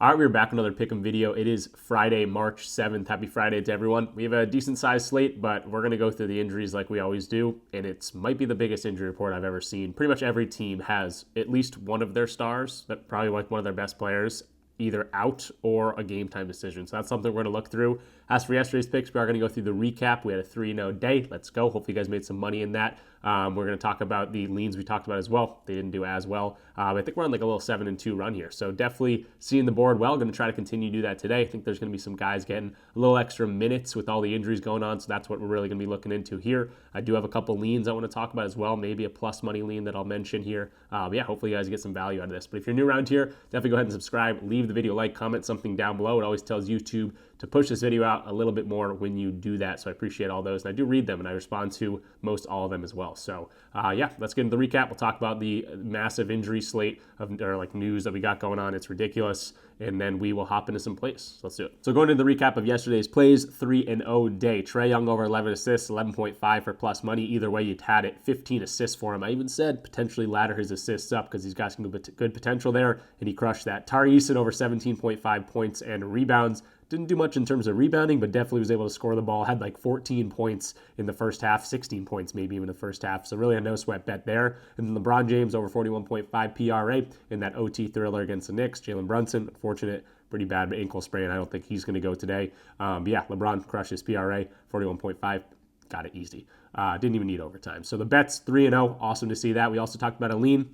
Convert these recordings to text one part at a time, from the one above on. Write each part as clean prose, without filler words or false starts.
All right, we're back with another Pick'em video. It is Friday, March 7th. Happy Friday to everyone. We have a decent-sized slate, but we're going to go through the injuries like we always do, and it might be the biggest injury report I've ever seen. Pretty much every team has at least one of their stars, that probably like one of their best players, either out or a game-time decision. So that's something we're going to look through. As for yesterday's picks, we are going to go through the recap. We had a 3-0 day. Let's go. Hopefully you guys made some money in that. We're going to talk about the leans we talked about as well. They didn't do as well. I think we're on like a little 7-2 run here. So definitely seeing the board well. Going to try to continue to do that today. I think there's going to be some guys getting a little extra minutes with all the injuries going on. So that's what we're really going to be looking into here. I do have a couple leans I want to talk about as well. Maybe a plus money lean that I'll mention here. Yeah, hopefully you guys get some value out of this. But if you're new around here, definitely go ahead and subscribe. Leave the video a like, comment something down below. It always tells YouTube to push this video out a little bit more when you do that. So I appreciate all those. And I do read them and I respond to most all of them as well. So yeah, let's get into the recap. We'll talk about the massive injury slate or like news that we got going on. It's ridiculous. And then we will hop into some plays. So let's do it. So going into the recap of yesterday's plays, 3-0 day. Trae Young over 11 assists, 11.5 for plus money. Either way, you had it. 15 assists for him. I even said potentially ladder his assists up because he's got some good potential there, and he crushed that. Tari Eason over 17.5 points and rebounds. Didn't do much in terms of rebounding, but definitely was able to score the ball. Had like 14 points in the first half, 16 points maybe even in the first half. So really a no sweat bet there. And then LeBron James over 41.5 PRA in that OT thriller against the Knicks. Jalen Brunson, unfortunate, pretty bad ankle sprain. I don't think he's going to go today. But yeah, LeBron crushes PRA, 41.5. Got it easy. Didn't even need overtime. So the bets 3-0. Awesome to see that. We also talked about a lean.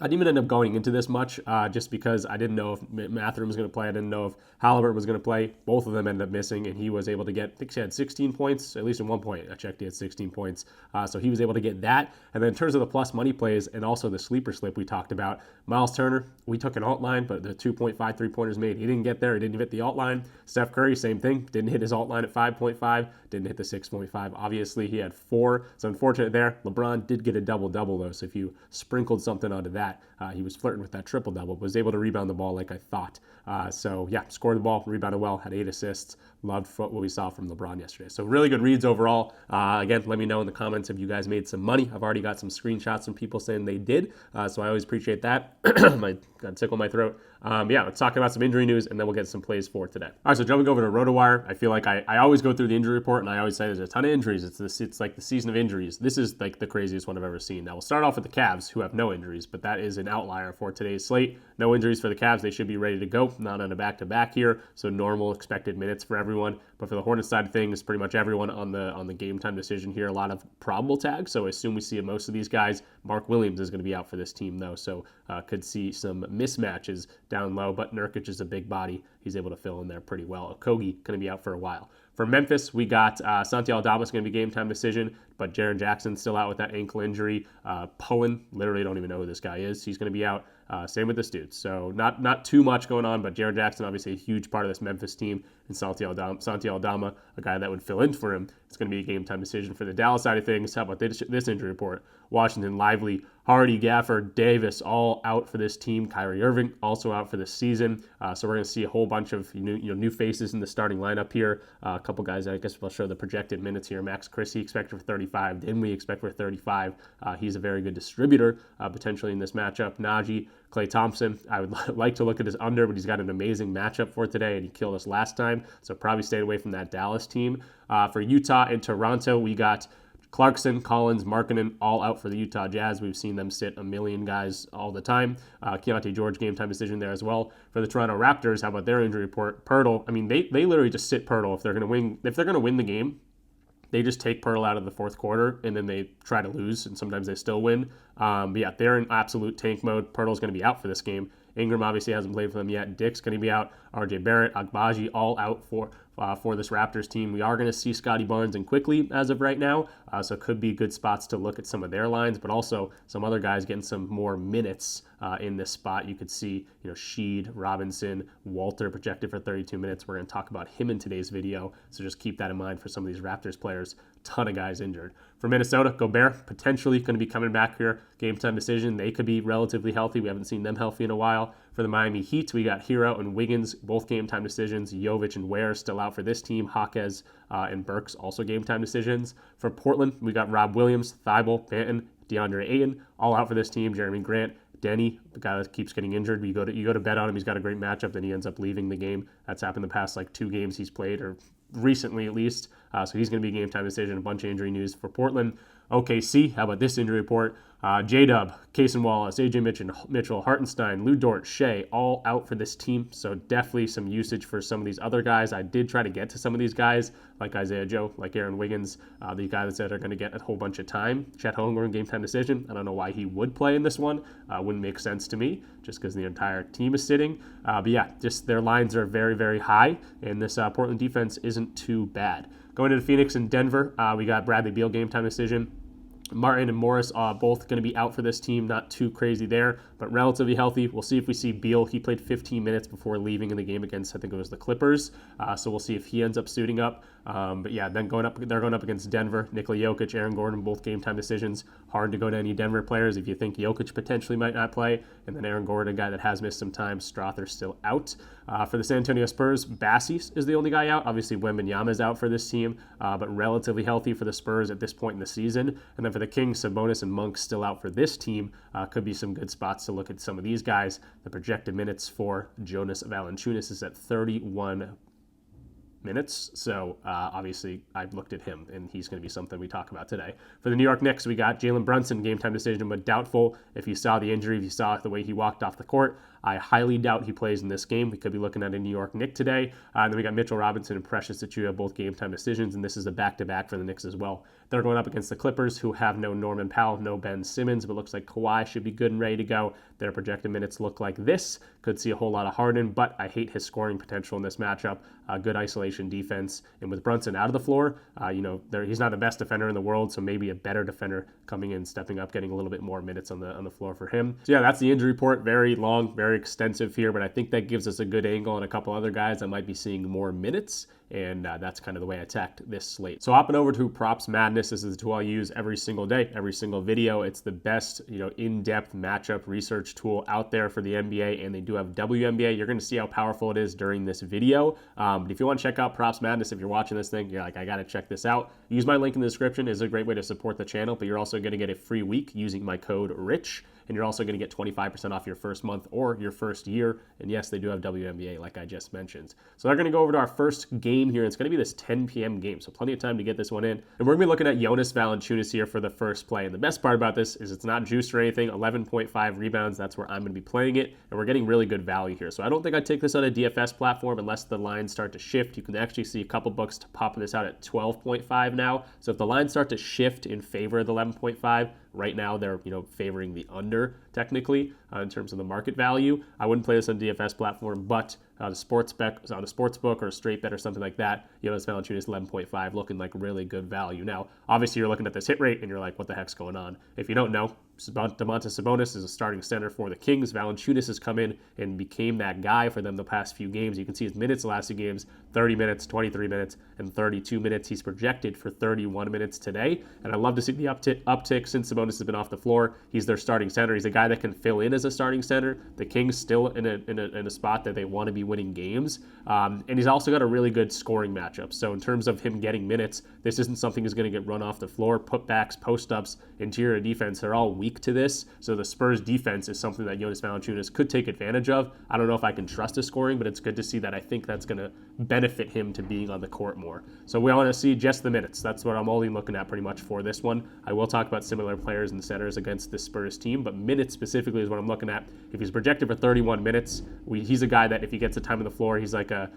I didn't even end up going into this much just because I didn't know if Mathurin was going to play. I didn't know if Halliburton was going to play. Both of them ended up missing, and he was able to get, I think he had 16 points, at least at one point. I checked, he had 16 points. So he was able to get that. And then in terms of the plus money plays and also the sleeper slip we talked about, Miles Turner, we took an alt line, but the 2.5 3-pointers made. He didn't get there. He didn't hit the alt line. Steph Curry, same thing. Didn't hit his alt line at 5.5. Didn't hit the 6.5. Obviously, he had 4. So unfortunate there. LeBron did get a double-double, though. So if you sprinkled something onto that, he was flirting with that triple-double, was able to rebound the ball like I thought. So yeah, scored the ball, rebounded well, had 8 assists. Loved what we saw from LeBron yesterday. So really good reads overall. Again, let me know in the comments if you guys made some money. I've already got some screenshots from people saying they did. So I always appreciate that. My got a tickle in my throat. Yeah, let's talk about some injury news, and then we'll get some plays for today. All right, so jumping over to RotoWire, I feel like I always go through the injury report, and I always say there's a ton of injuries. It's like the season of injuries. This is like the craziest one I've ever seen. Now, we'll start off with the Cavs, who have no injuries, but that is an outlier for today's slate. No injuries for the Cavs. They should be ready to go, not on a back-to-back here, so normal expected minutes for everyone. But for the Hornets side of things, pretty much everyone on the game time decision here, a lot of probable tags, so I assume we see most of these guys. Mark Williams is going to be out for this team, though, so could see some mismatches down low, but Nurkic is a big body. He's able to fill in there pretty well. Okogie going to be out for a while. For Memphis, we got Santi Aldama is going to be game time decision, but Jaren Jackson still out with that ankle injury. Pullen, literally don't even know who this guy is. He's going to be out. Same with this dude. So not too much going on, but Jaren Jackson, obviously a huge part of this Memphis team, and Santi Aldama, a guy that would fill in for him. It's going to be a game time decision. For the Dallas side of things, how about this injury report? Washington, Lively, Hardy, Gafford, Davis, all out for this team. Kyrie Irving also out for this season. So we're going to see a whole bunch of new faces in the starting lineup here. A couple guys, I guess we'll show the projected minutes here. Max Christie expected for 35. Dinwiddie expect for 35. He's a very good distributor potentially in this matchup. Najee, Klay Thompson, I would like to look at his under, but he's got an amazing matchup for today, and he killed us last time. So probably stayed away from that Dallas team. For Utah and Toronto, we got Clarkson, Collins, Markkanen, all out for the Utah Jazz. We've seen them sit a million guys all the time. Keontae George, game time decision there as well. For the Toronto Raptors, how about their injury report? Pirtle, I mean, they literally just sit Pirtle if they're going to win. If they're going to win the game, they just take Pirtle out of the fourth quarter, and then they try to lose, and sometimes they still win. But yeah, they're in absolute tank mode. Pirtle's going to be out for this game. Ingram obviously hasn't played for them yet. Dick's going to be out. RJ Barrett, Agbaji, all out for this Raptors team. We are going to see Scotty Barnes and Quickly as of right now, so it could be good spots to look at some of their lines, but also some other guys getting some more minutes in this spot. You could see, Sheed, Robinson, Walter projected for 32 minutes. We're going to talk about him in today's video, so just keep that in mind for some of these Raptors players. Ton of guys injured. For Minnesota, Gobert potentially going to be coming back here. Game time decision. They could be relatively healthy. We haven't seen them healthy in a while. For the Miami Heat, we got Hero and Wiggins, both game time decisions. Jovic and Ware still out for this team. Jaquez and Burks also game time decisions. For Portland, we got Rob Williams, Thibault, Banton, DeAndre Ayton, all out for this team. Jeremy Grant, Denny, the guy that keeps getting injured. You go to bet on him. He's got a great matchup. Then he ends up leaving the game. That's happened the past like 2 games he's played, or recently at least. So he's going to be a game time decision. A bunch of injury news for Portland. OKC, how about this injury report? J-Dub, Cason Wallace, AJ Mitchell, Hartenstein, Lou Dort, Shea, all out for this team. So definitely some usage for some of these other guys. I did try to get to some of these guys, like Isaiah Joe, like Aaron Wiggins, these guys that are going to get a whole bunch of time. Chet Holmgren, game time decision. I don't know why he would play in this one. Wouldn't make sense to me, just because the entire team is sitting. But yeah, just their lines are very, very high, and this Portland defense isn't too bad. Going into Phoenix and Denver, we got Bradley Beal, game time decision. Martin and Morris are both going to be out for this team. Not too crazy there, but relatively healthy. We'll see if we see Beal. He played 15 minutes before leaving in the game against, I think it was the Clippers. So we'll see if he ends up suiting up. But yeah, then they're going up against Denver. Nikola Jokic, Aaron Gordon, both game time decisions. Hard to go to any Denver players if you think Jokic potentially might not play. And then Aaron Gordon, a guy that has missed some time. Strother still out. For the San Antonio Spurs, Bassie is the only guy out. Obviously, Wembanyama is out for this team, but relatively healthy for the Spurs at this point in the season. And then for the Kings, Sabonis and Monk still out for this team. Could be some good spots to look at some of these guys. The projected minutes for Jonas Valanciunas is at 31 minutes. So obviously I've looked at him, and he's going to be something we talk about today. For the New York Knicks, we got Jalen Brunson, game time decision, but doubtful. If you saw the injury, if you saw the way he walked off the court, I highly doubt he plays in this game. We could be looking at a New York Knick today. And then we got Mitchell Robinson and Precious Achiuwa, both game time decisions, and this is a back-to-back for the Knicks as well. They're going up against the Clippers, who have no Norman Powell, no Ben Simmons, but looks like Kawhi should be good and ready to go. Their projected minutes look like this. Could see a whole lot of Harden, but I hate his scoring potential in this matchup. Good isolation defense, and with Brunson out of the floor, he's not the best defender in the world, so maybe a better defender coming in, stepping up, getting a little bit more minutes on the floor for him. So yeah, that's the injury report. Very long, very extensive here, but I think that gives us a good angle on a couple other guys that might be seeing more minutes. And that's kind of the way I attacked this slate. So hopping over to Props Madness, this is the tool I use every single day, every single video. It's the best, in-depth matchup research tool out there for the NBA, and they do have WNBA. You're going to see how powerful it is during this video. But if you want to check out Props Madness, if you're watching this thing, you're like, I got to check this out. Use my link in the description. It's a great way to support the channel, but you're also going to get a free week using my code RICH. And you're also going to get 25% off your first month or your first year. And yes, they do have WNBA, like I just mentioned. So they're going to go over to our first game here. It's going to be this 10 p.m. game, so plenty of time to get this one in. And we're going to be looking at Jonas Valanciunas here for the first play. And the best part about this is it's not juiced or anything. 11.5 rebounds, that's where I'm going to be playing it. And we're getting really good value here. So I don't think I'd take this on a DFS platform unless the lines start to shift. You can actually see a couple books to pop this out at 12.5 now. So if the lines start to shift in favor of the 11.5, right now they're favoring the under technically in terms of the market value. I wouldn't play this on a DFS platform, but the sportsbook or a straight bet or something like that, Jonas Valanciunas 11.5 looking like really good value. Now, obviously you're looking at this hit rate and you're like, what the heck's going on? If you don't know, Domantas Sabonis is a starting center for the Kings. Valanciunas has come in and became that guy for them the past few games. You can see his minutes the last few games, 30 minutes, 23 minutes, and 32 minutes. He's projected for 31 minutes today, and I love to see the uptick since Sabonis has been off the floor. He's their starting center. He's a guy that can fill in as a starting center. The Kings still in a spot that they want to be winning games, and he's also got a really good scoring matchup. So in terms of him getting minutes, this isn't something he's going to get run off the floor. Putbacks, post-ups, interior defense, they're all weak to this. So the Spurs defense is something that Jonas Valanciunas could take advantage of. I don't know if I can trust his scoring, but it's good to see that. I think that's going to benefit him to being on the court more. So we want to see just the minutes. That's what I'm only looking at pretty much for this one. I will talk about similar players and centers against this Spurs team, but minutes specifically is what I'm looking at. If he's projected for 31 minutes, he's a guy that if he gets the time on the floor, he's like a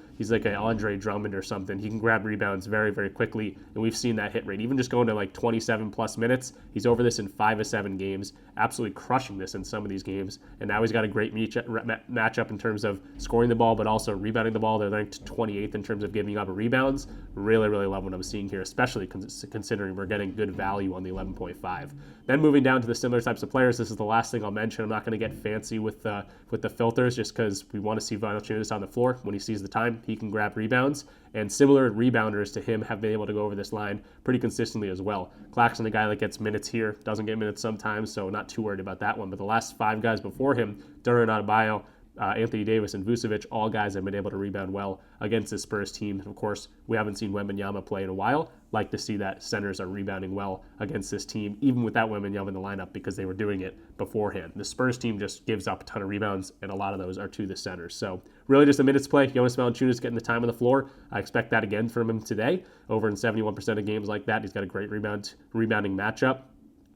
Andre Drummond or something. He can grab rebounds very, very quickly, and we've seen that hit rate. Even just going to like 27 plus minutes, he's over this in 5 of 7 games, absolutely crushing this in some of these games. And now he's got a great matchup in terms of scoring the ball, but also rebounding the ball. They're ranked 28th in terms of giving up rebounds. Really, really love what I'm seeing here, especially considering we're getting good value on the 11.5. Then moving down to the similar types of players, this is the last thing I'll mention. I'm not going to get fancy with the filters just because we want to see Valanciunas on the floor. When he sees the time, he can grab rebounds. And similar rebounders to him have been able to go over this line pretty consistently as well. Claxton, the guy that gets minutes here, doesn't get minutes sometimes, so not too worried about that one. But the last 5 guys before him, Duran Adebayo, Anthony Davis and Vucevic, all guys have been able to rebound well against the Spurs team. Of course, we haven't seen Wembanyama play in a while. Like to see that centers are rebounding well against this team, even without Wembanyama in the lineup, because they were doing it beforehand. The Spurs team just gives up a ton of rebounds, and a lot of those are to the centers. So really just a minutes play. Jonas Valanciunas getting the time on the floor. I expect that again from him today. Over in 71% of games like that, he's got a great rebounding matchup.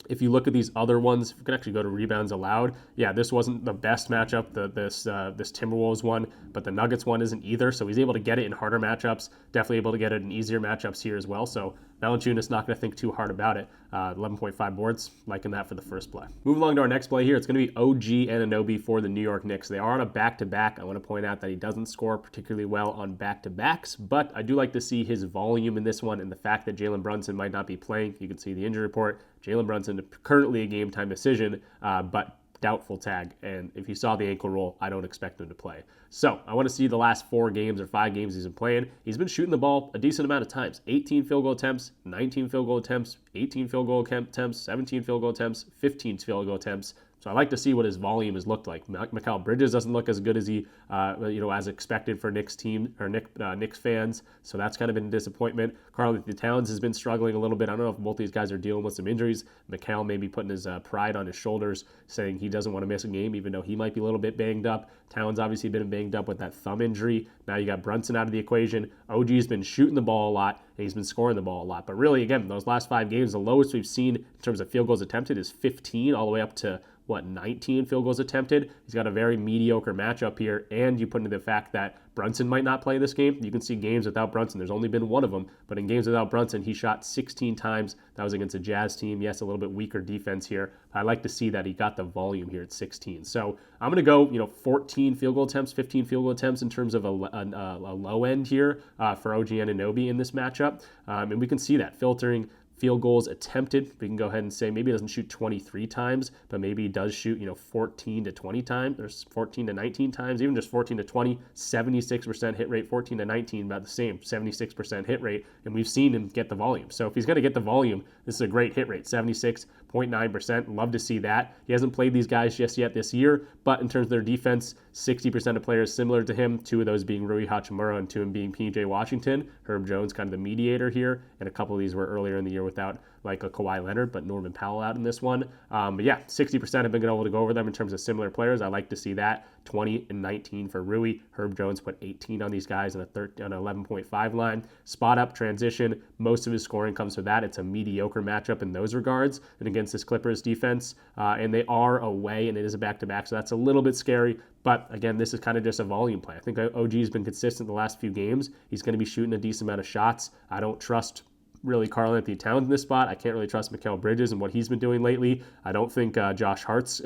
If you look at these other ones, we can actually go to rebounds allowed. Yeah, this wasn't the best matchup, this Timberwolves one, but the Nuggets one isn't either. So he's able to get it in harder matchups, definitely able to get it in easier matchups here as well. So Valanciunas not going to think too hard about it. 11.5 boards, liking that for the first play. Moving along to our next play here, it's going to be OG Anunoby for the New York Knicks. They are on a back-to-back. I want to point out that he doesn't score particularly well on back-to-backs, but I do like to see his volume in this one, and the fact that Jalen Brunson might not be playing. You can see the injury report. Jalen Brunson currently a game-time decision, but doubtful tag, and if you saw the ankle roll, I don't expect him to play. So I want to see the last 4 games or 5 games he's been playing. He's been shooting the ball a decent amount of times. 18 field goal attempts, 19 field goal attempts, 18 field goal attempts, 17 field goal attempts, 15 field goal attempts. So I like to see what his volume has looked like. Mikal Bridges doesn't look as good as he, as expected for Knicks team or Knicks fans. So that's kind of been a disappointment. Karl-Anthony Towns has been struggling a little bit. I don't know if both these guys are dealing with some injuries. Mikal may be putting his pride on his shoulders, saying he doesn't want to miss a game, even though he might be a little bit banged up. Towns obviously been banged up with that thumb injury. Now you got Brunson out of the equation. OG's been shooting the ball a lot, and he's been scoring the ball a lot. But really, again, those last 5 games, the lowest we've seen in terms of field goals attempted is 15, all the way up to 19 field goals attempted. He's got a very mediocre matchup here, and you put into the fact that Brunson might not play this game. You can see games without Brunson. There's only been one of them, but in games without Brunson, he shot 16 times. That was against a Jazz team. Yes, a little bit weaker defense here. I like to see that he got the volume here at 16. So I'm going to go, 14 field goal attempts, 15 field goal attempts in terms of a low end here for OG Anunoby in this matchup. And we can see that filtering field goals attempted. We can go ahead and say maybe he doesn't shoot 23 times, but maybe he does shoot, 14 to 20 times, or 14 to 19 times, even just 14 to 20, 76% hit rate, 14 to 19, about the same, 76% hit rate, and we've seen him get the volume. So if he's going to get the volume, this is a great hit rate, 76.9%. Love to see that. He hasn't played these guys just yet this year, but in terms of their defense, 60% of players similar to him, 2 of those being Rui Hachimura and 2 of them being PJ Washington. Herb Jones kind of the mediator here, and a couple of these were earlier in the year without like a Kawhi Leonard, but Norman Powell out in this one. But yeah, 60% have been able to go over them in terms of similar players. I like to see that. 20 and 19 for Rui. Herb Jones put 18 on these guys on an 11.5 line. Spot up, transition. Most of his scoring comes from that. It's a mediocre matchup in those regards and against this Clippers defense. And they are away, and it is a back-to-back, so that's a little bit scary. But again, this is kind of just a volume play. I think OG has been consistent the last few games. He's going to be shooting a decent amount of shots. I don't trust really Karl-Anthony Towns in this spot. I can't really trust Mikal Bridges and what he's been doing lately. I don't think Josh Hart's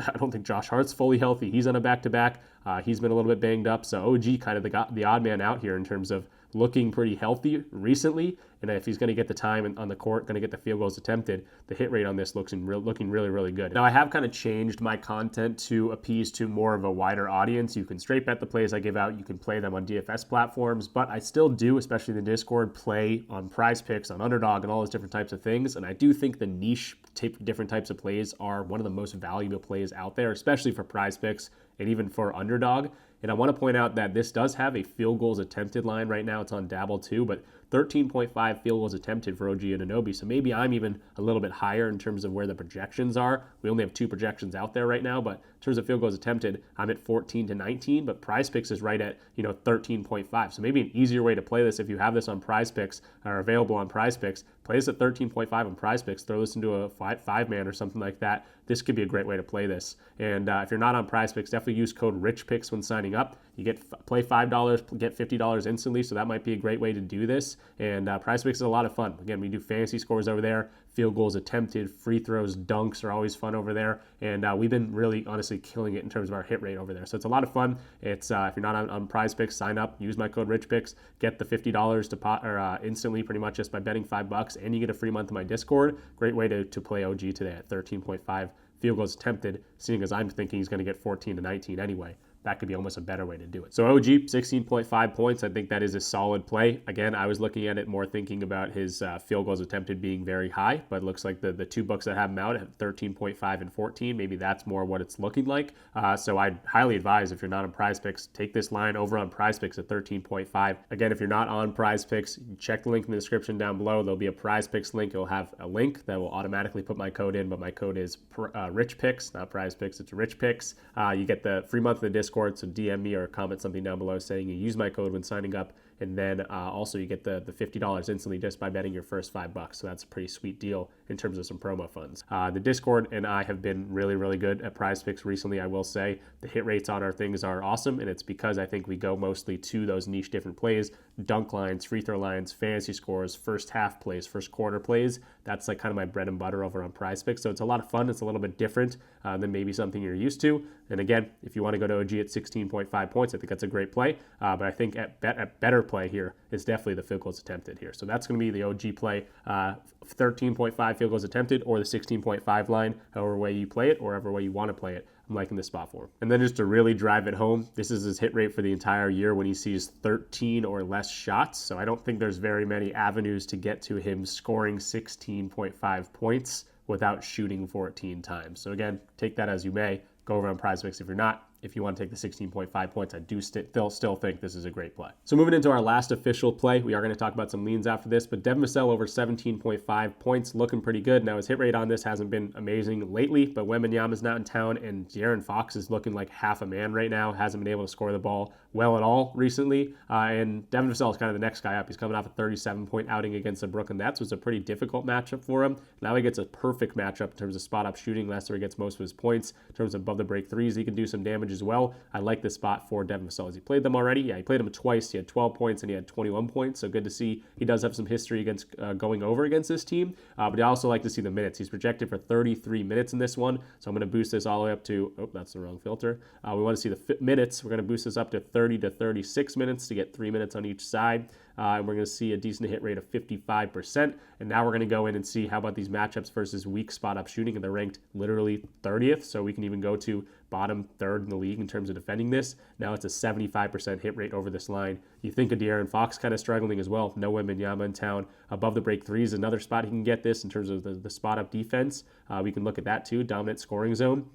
fully healthy. He's on a back-to-back. He's been a little bit banged up. So OG kind of the odd man out here in terms of looking pretty healthy recently. And if he's going to get the time on the court, going to get the field goals attempted, the hit rate on this looking really, really good. Now, I have kind of changed my content to appease to more of a wider audience. You can straight bet the plays I give out. You can play them on DFS platforms, but I still do, especially in the Discord, play on PrizePicks, on Underdog, and all those different types of things. And I do think the niche different types of plays are one of the most valuable plays out there, especially for PrizePicks and even for Underdog. And I want to point out that this does have a field goals attempted line right now. It's on Dabble too, but 13.5 field goals attempted for OG Anunoby. So maybe I'm even a little bit higher in terms of where the projections are. We only have 2 projections out there right now, but in terms of field goals attempted, I'm at 14 to 19, but PrizePicks is right at 13.5. So maybe an easier way to play this, if you have this on PrizePicks or available on PrizePicks, play this at 13.5 on PrizePicks, throw this into a 5-man or something like that. This could be a great way to play this. And if you're not on PrizePicks, definitely use code RichPicks when signing up. You play $5, get $50 instantly, so that might be a great way to do this. And PrizePicks is a lot of fun. Again, we do fantasy scores over there, field goals attempted, free throws, dunks are always fun over there. And we've been really, honestly, killing it in terms of our hit rate over there. So it's a lot of fun. It's if you're not on PrizePicks, sign up, use my code RichPicks, get the $50 instantly, pretty much just by betting $5, and you get a free month of my Discord. Great way to play OG today at 13.5 field goals attempted, seeing as I'm thinking he's going to get 14 to 19 anyway. that could be almost a better way to do it. So OG, 16.5 points. I think that is a solid play. Again, I was looking at it more thinking about his field goals attempted being very high, but it looks like the two books that have him out at 13.5 and 14. Maybe that's more what it's looking like. So I'd highly advise, if you're not on PrizePicks, take this line over on PrizePicks at 13.5. Again, if you're not on PrizePicks, check the link in the description down below. There'll be a PrizePicks link. It'll have a link that will automatically put my code in, but my code is RichPicks, not PrizePicks. It's RichPicks. You get the free month of the Discord, so DM me or comment something down below saying you use my code when signing up. And then also you get the $50 instantly just by betting your first $5. So that's a pretty sweet deal in terms of some promo funds. The Discord and I have been really, really good at PrizePicks recently, I will say. The hit rates on our things are awesome, and it's because I think we go mostly to those niche different plays, dunk lines, free throw lines, fantasy scores, first half plays, first quarter plays. That's like kind of my bread and butter over on PrizePicks. So it's a lot of fun. It's a little bit different than maybe something you're used to. And again, if you want to go to OG at 16.5 points, I think that's a great play. But I think at better play here is definitely the field goals attempted here. So that's going to be the OG play, 13.5 field goals attempted or the 16.5 line, however way you play it or however way you want to play it. I'm liking this spot for him. And then just to really drive it home, this is his hit rate for the entire year when he sees 13 or less shots. So I don't think there's very many avenues to get to him scoring 16.5 points without shooting 14 times. So again, take that as you may. Go over on PrizePicks if you're not. If you want to take the 16.5 points, I do still think this is a great play. So moving into our last official play, we are going to talk about some leans after this, but Devin Vassell over 17.5 points, looking pretty good. Now his hit rate on this hasn't been amazing lately, but Wembanyama's not in town, and De'Aaron Fox is looking like half a man right now, hasn't been able to score the ball well at all recently, and Devin Vassell is kind of the next guy up. He's coming off a 37-point outing against the Brooklyn Nets. It was a pretty difficult matchup for him. Now he gets a perfect matchup in terms of spot-up shooting. That's where he gets most of his points. In terms of above the break threes, he can do some damage as well. I like this spot for Devin Vassell. Has he played them already? Yeah, he played them twice. He had 12 points and he had 21 points. So good to see he does have some history against going over against this team. But I also like to see the minutes. He's projected for 33 minutes in this one. So I'm going to boost this all the way up to, oh, that's the wrong filter. We want to see the minutes. We're going to boost this up to 30 to 36 minutes to get 3 minutes on each side. And we're going to see a decent hit rate of 55%. And now we're going to go in and see how about these matchups versus weak spot-up shooting. And they're ranked literally 30th. So we can even go to bottom third in the league in terms of defending this. Now it's a 75% hit rate over this line. You think of De'Aaron Fox kind of struggling as well. No Wembanyama in town. Above the break threes, another spot he can get this in terms of the spot-up defense. We can look at that too. Dominant scoring zone.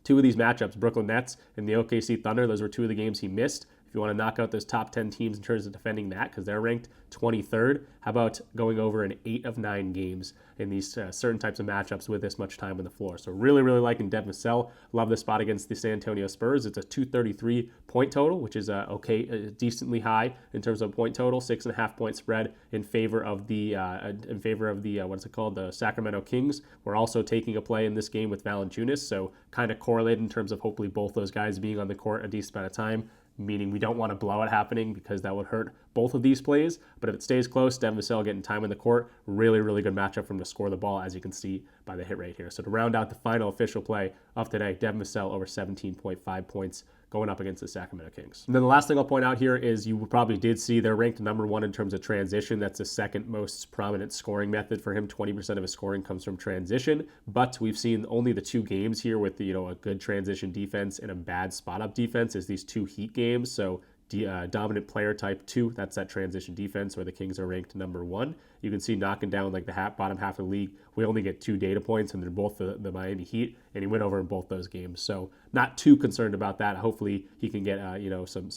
Two of these matchups, Brooklyn Nets and the OKC Thunder, those were two of the games he missed. If you want to knock out those top 10 teams in terms of defending that, because they're ranked 23rd, how about going over in 8 of 9 games in these certain types of matchups with this much time on the floor? So really, really liking Devin Vassell. Love this spot against the San Antonio Spurs. It's a 233 point total, which is decently high in terms of point total. 6.5 point spread in favor of the the Sacramento Kings. We're also taking a play in this game with Valanciunas, so kind of correlated in terms of hopefully both those guys being on the court a decent amount of time. Meaning we don't want a blowout happening because that would hurt both of these plays. But if it stays close, Devin Vassell getting time in the court, really, really good matchup for him to score the ball, as you can see by the hit rate here. So to round out the final official play of today, Devin Vassell over 17.5 points going up against the Sacramento Kings. And then the last thing I'll point out here is you probably did see they're ranked number 1 in terms of transition. That's the second most prominent scoring method for him. 20% of his scoring comes from transition, but we've seen only the 2 games here with a good transition defense and a bad spot up defense is these 2 Heat games. So dominant player type 2, that's that transition defense where the Kings are ranked number 1. You can see knocking down like the bottom half of the league. We only get 2 data points, and they're both the Miami Heat, and he went over in both those games. So not too concerned about that. Hopefully he can get some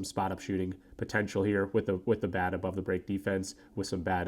spot up shooting potential here with the bad above the break defense, with some bad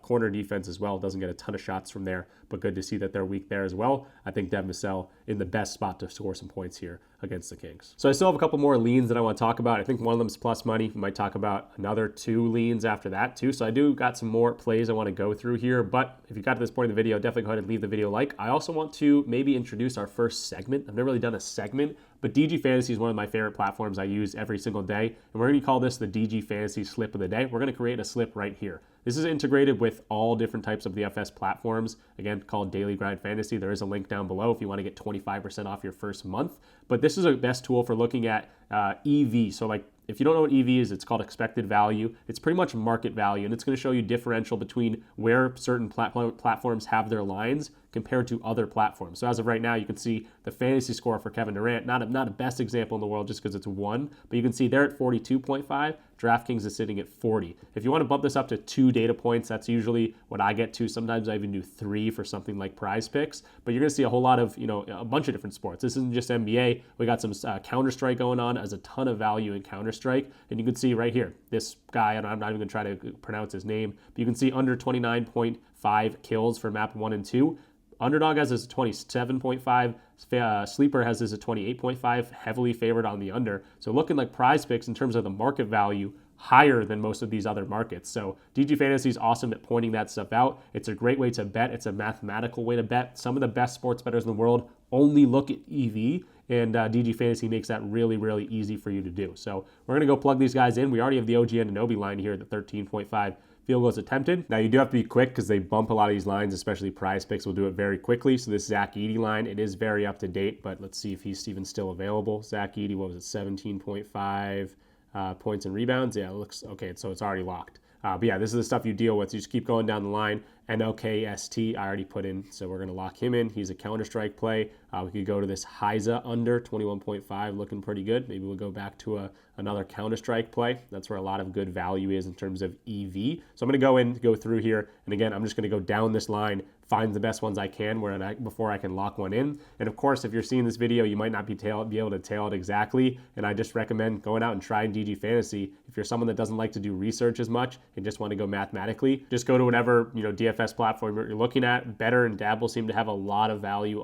corner defense as well. Doesn't get a ton of shots from there, but good to see that they're weak there as well. I think Devin Vassell in the best spot to score some points here against the Kings. So I still have a couple more leans that I want to talk about. I think one of them is plus money. We might talk about another 2 leans after that too. So I do got some more plays I want to go through here, but if you got to this point in the video, definitely go ahead and leave the video a like. I also want to maybe introduce our first segment. I've never really done a segment, but DG Fantasy is one of my favorite platforms I use every single day, and we're going to call this the DG Fantasy Slip of the Day. We're going to create a slip right here. This is integrated with all different types of the FS platforms, again, called Daily Grind Fantasy. There is a link down below if you want to get 25% off your first month, but this is a best tool for looking at EV. So like, if you don't know what EV is, it's called expected value. It's pretty much market value, and it's going to show you differential between where certain platforms have their lines compared to other platforms. So as of right now, you can see the fantasy score for Kevin Durant, not a best example in the world just because it's 1, but you can see they're at 42.5. DraftKings is sitting at 40. If you want to bump this up to 2 data points, that's usually what I get to. Sometimes I even do 3 for something like PrizePicks, but you're going to see a whole lot of, a bunch of different sports. This isn't just NBA. We got some Counter-Strike going on, as a ton of value in Counter-Strike. And you can see right here, this guy, and I'm not even going to try to pronounce his name, but you can see under 29.5 kills for map 1 and 2. Underdog has this at 27.5. Sleeper has this at 28.5, heavily favored on the under. So looking like PrizePicks in terms of the market value, higher than most of these other markets. So DG Fantasy is awesome at pointing that stuff out. It's a great way to bet. It's a mathematical way to bet. Some of the best sports bettors in the world only look at EV, and DG Fantasy makes that really, really easy for you to do. So we're going to go plug these guys in. We already have the OG Anunoby line here at the 13.5 field goals attempted. Now you do have to be quick because they bump a lot of these lines, especially PrizePicks will do it very quickly. So this Zach Edey line, it is very up to date, but let's see if he's even still available. Zach Edey, what was it, 17.5 points and rebounds? Yeah, it looks okay, so it's already locked. But yeah, this is the stuff you deal with. You just keep going down the line. NOKST, I already put in, so we're going to lock him in. He's a Counter-Strike play. We could go to this Heiza under 21.5, looking pretty good. Maybe we'll go back to another Counter-Strike play. That's where a lot of good value is in terms of EV. So I'm going to go through here, and again, I'm just going to go down this line, find the best ones I can before I can lock one in. And of course, if you're seeing this video, you might not be able to tail it exactly, and I just recommend going out and trying DG Fantasy. If you're someone that doesn't like to do research as much and just want to go mathematically, just go to whatever DFS platform you're looking at. Betr and Dabble seem to have a lot of value,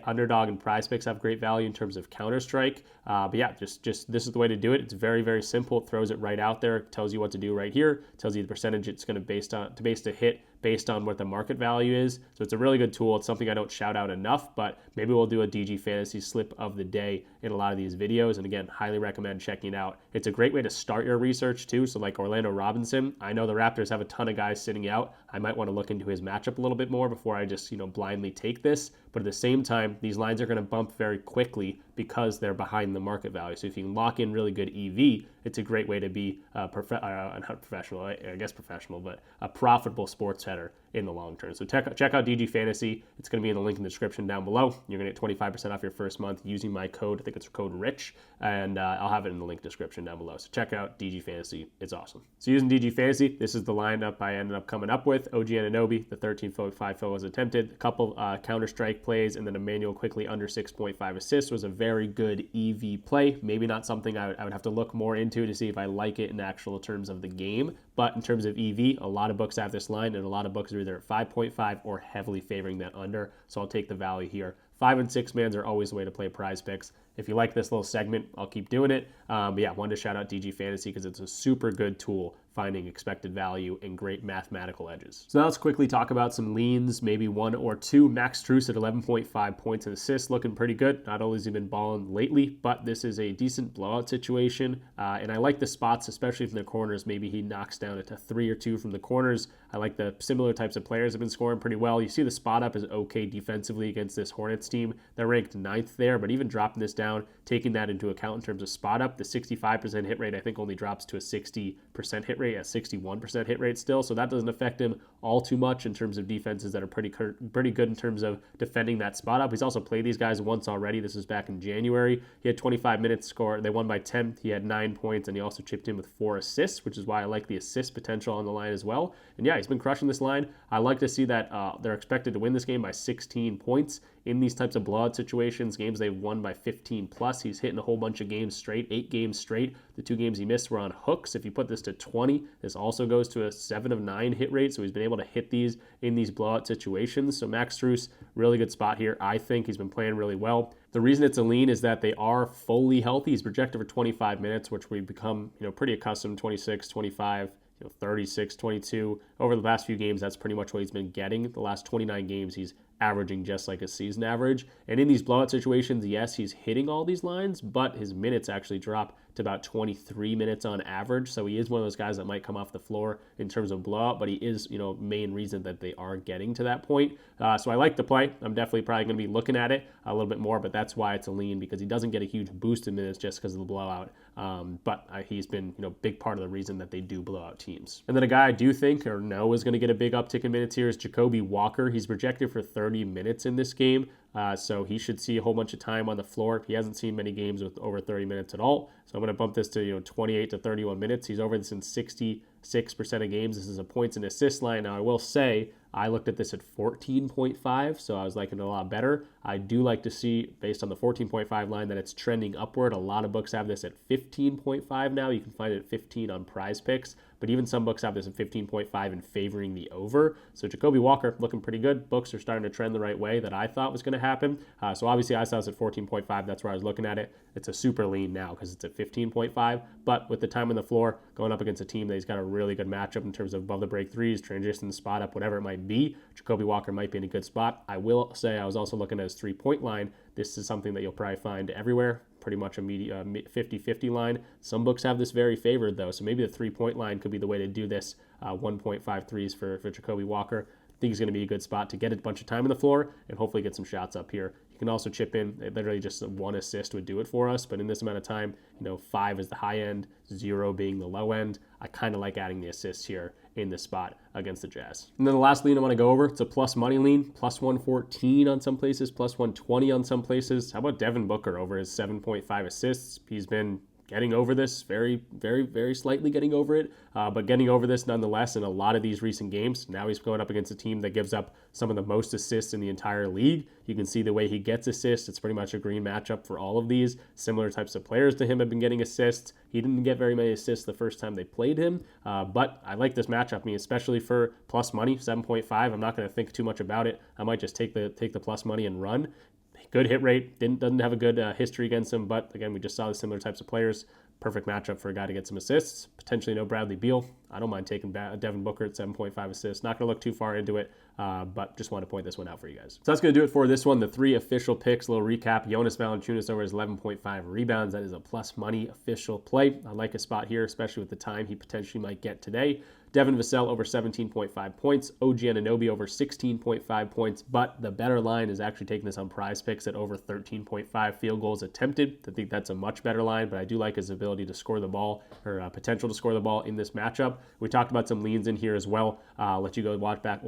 Underdog and PrizePicks have great value in terms of Counter-Strike. But yeah, just this is the way to do it. It's very, very simple. It throws it right out there. It tells you what to do right here. It tells you the percentage it's going to base a hit based on what the market value is. So it's a really good tool. It's something I don't shout out enough, but maybe we'll do a DG Fantasy slip of the day in a lot of these videos. And again, highly recommend checking it out. It's a great way to start your research too. So like Orlando Robinson, I know the Raptors have a ton of guys sitting out. I might want to look into his matchup a little bit more before I just, blindly take this. But at the same time, these lines are going to bump very quickly because they're behind the market value. So if you can lock in really good EV, it's a great way to be not professional, I guess professional, but a profitable sports bettor in the long term. So check out DG Fantasy. It's going to be in the link in the description down below. You're going to get 25% off your first month using my code. I think it's code RICH, and I'll have it in the link description down below. So check out DG Fantasy. It's awesome. So using DG Fantasy, this is the lineup I ended up coming up with. OG Anunoby, the 13.5 field was attempted, a couple Counter-Strike plays, and then Emmanuel quickly under 6.5 assists was a very good EV play. Maybe not something I would have to look more into to see if I like it in actual terms of the game. But in terms of EV, a lot of books have this line, and a lot of books are either at 5.5 or heavily favoring that under. So I'll take the value here. 5 and 6 mans are always the way to play PrizePicks. If you like this little segment, I'll keep doing it. But yeah, wanted to shout out DG Fantasy because it's a super good tool finding expected value and great mathematical edges. So now let's quickly talk about some leans, maybe 1 or 2. Max Strus at 11.5 points and assists, looking pretty good. Not only has he been balling lately, but this is a decent blowout situation. And I like the spots, especially from the corners. Maybe he knocks down it to 3 or 2 from the corners. I like the similar types of players have been scoring pretty well. You see the spot up is okay defensively against this Hornets team. They're ranked 9th there, but even dropping this down, taking that into account in terms of spot up, the 65% hit rate I think only drops to a 60% hit rate, a 61% hit rate still, so that doesn't affect him all too much in terms of defenses that are pretty good in terms of defending that spot up. He's also played these guys once already. This was back in January. He had 25 minutes score. They won by 10. He had 9 points, and he also chipped in with 4 assists, which is why I like the assist potential on the line as well. And yeah, he's been crushing this line. I like to see that they're expected to win this game by 16 points. In these types of blowout situations, games they've won by 15 plus, he's hitting a whole bunch of games straight, 8 games straight. The 2 games he missed were on hooks. If you put this to 20, this also goes to a 7 of 9 hit rate, so he's been able to hit these in these blowout situations. So Max Strus, really good spot here. I think he's been playing really well. The reason it's a lean is that they are fully healthy. He's projected for 25 minutes, which we've become pretty accustomed, 26, 25, 36, 22. Over the last few games, that's pretty much what he's been getting. The last 29 games, he's averaging just like a season average. And in these blowout situations, yes, he's hitting all these lines, but his minutes actually drop to about 23 minutes on average. So he is one of those guys that might come off the floor in terms of blowout, but he is, main reason that they are getting to that point. So I like the play. I'm definitely probably going to be looking at it a little bit more, but that's why it's a lean, because he doesn't get a huge boost in minutes just because of the blowout. But he's been, big part of the reason that they do blow out teams. And then a guy I do think or know is going to get a big uptick in minutes here is Jacoby Walker. He's projected for 30 minutes in this game. So he should see a whole bunch of time on the floor. He hasn't seen many games with over 30 minutes at all. So I'm going to bump this to 28 to 31 minutes. He's over this in 66% of games. This is a points and assists line. Now I will say I looked at this at 14.5, so I was liking it a lot better. I do like to see, based on the 14.5 line, that it's trending upward. A lot of books have this at 15.5 now. You can find it at 15 on PrizePicks, but even some books have this at 15.5 and favoring the over. So Jacoby Walker looking pretty good. Books are starting to trend the right way that I thought was going to happen. So obviously I saw this at 14.5. That's where I was looking at it. It's a super lean now because it's at 15.5, but with the time on the floor going up against a team that he's got a really good matchup in terms of above the break threes, transition, spot up, whatever it might be, Jacoby Walker might be in a good spot. I will say I was also looking at his 3-point line. This is something that you'll probably find everywhere, pretty much a 50-50 line. Some books have this very favored though, so maybe the 3-point line could be the way to do this. 1.5 threes for Jacoby Walker. I think he's going to be a good spot to get a bunch of time on the floor and hopefully get some shots up here. You can also chip in. Literally just one assist would do it for us, but in this amount of time, 5 is the high end, 0 being the low end. I kind of like adding the assists here in this spot against the Jazz. And then the last lean I want to go over, it's a plus money lean, plus 114 on some places, plus 120 on some places. How about Devin Booker over his 7.5 assists? He's been getting over this, very, very, very slightly getting over it, but getting over this nonetheless in a lot of these recent games. Now he's going up against a team that gives up some of the most assists in the entire league. You can see the way he gets assists. It's pretty much a green matchup for all of these. Similar types of players to him have been getting assists. He didn't get very many assists the first time they played him, but I like this matchup, especially for plus money, 7.5. I'm not going to think too much about it. I might just take the plus money and run. Good hit rate, doesn't have a good history against him, but again, we just saw the similar types of players. Perfect matchup for a guy to get some assists. Potentially no Bradley Beal. I don't mind taking Devin Booker at 7.5 assists. Not going to look too far into it, but just want to point this one out for you guys. So that's going to do it for this one. The 3 official picks. A little recap. Jonas Valanciunas over his 11.5 rebounds. That is a plus money official play. I like a spot here, especially with the time he potentially might get today. Devin Vassell over 17.5 points. OG Anunoby over 16.5 points, but the better line is actually taking this on PrizePicks at over 13.5 field goals attempted. I think that's a much better line, but I do like his ability to score the ball, or potential to score the ball in this matchup. We talked about some leans in here as well. I'll let you go watch back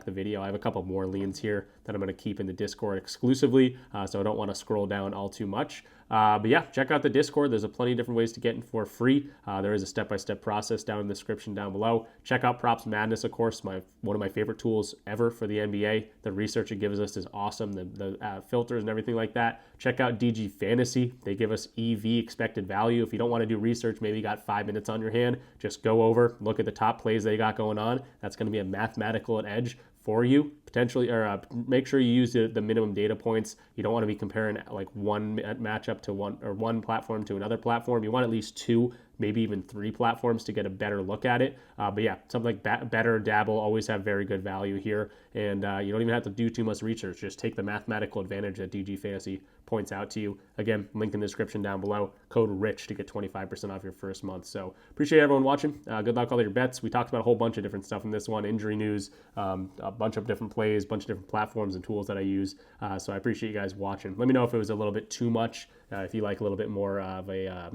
the video. I have a couple more leans here that I'm going to keep in the Discord exclusively, so I don't want to scroll down all too much. But yeah, check out the Discord. There's plenty of different ways to get in for free. There is a step-by-step process down in the description down below. Check out Props Madness, of course, one of my favorite tools ever for the NBA. The research it gives us is awesome. The filters and everything like that. Check out DG Fantasy. They give us EV, expected value. If you don't want to do research, maybe you got 5 minutes on your hand, just go over, look at the top plays they got going on. That's going to be a mathematical edge for you, potentially, or make sure you use the minimum data points. You don't want to be comparing like one matchup to one platform to another platform. You want at least 2, maybe even 3 platforms to get a better look at it. But yeah, something like Betr, Dabble always have very good value here, and you don't even have to do too much research. Just take the mathematical advantage that DG Fantasy points out to you. Again, link in the description down below. Code RICH to get 25% off your first month. So appreciate everyone watching. Good luck with all your bets. We talked about a whole bunch of different stuff in this one. Injury news, a bunch of different plays, a bunch of different platforms and tools that I use. So I appreciate you guys watching. Let me know if it was a little bit too much. If you like a little bit more of a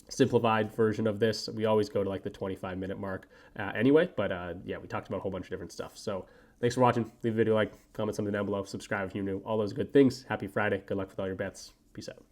simplified version of this. We always go to like the 25-minute mark anyway. But yeah, we talked about a whole bunch of different stuff. So thanks for watching. Leave a video like, comment something down below, subscribe if you're new, all those good things. Happy Friday. Good luck with all your bets. Peace out.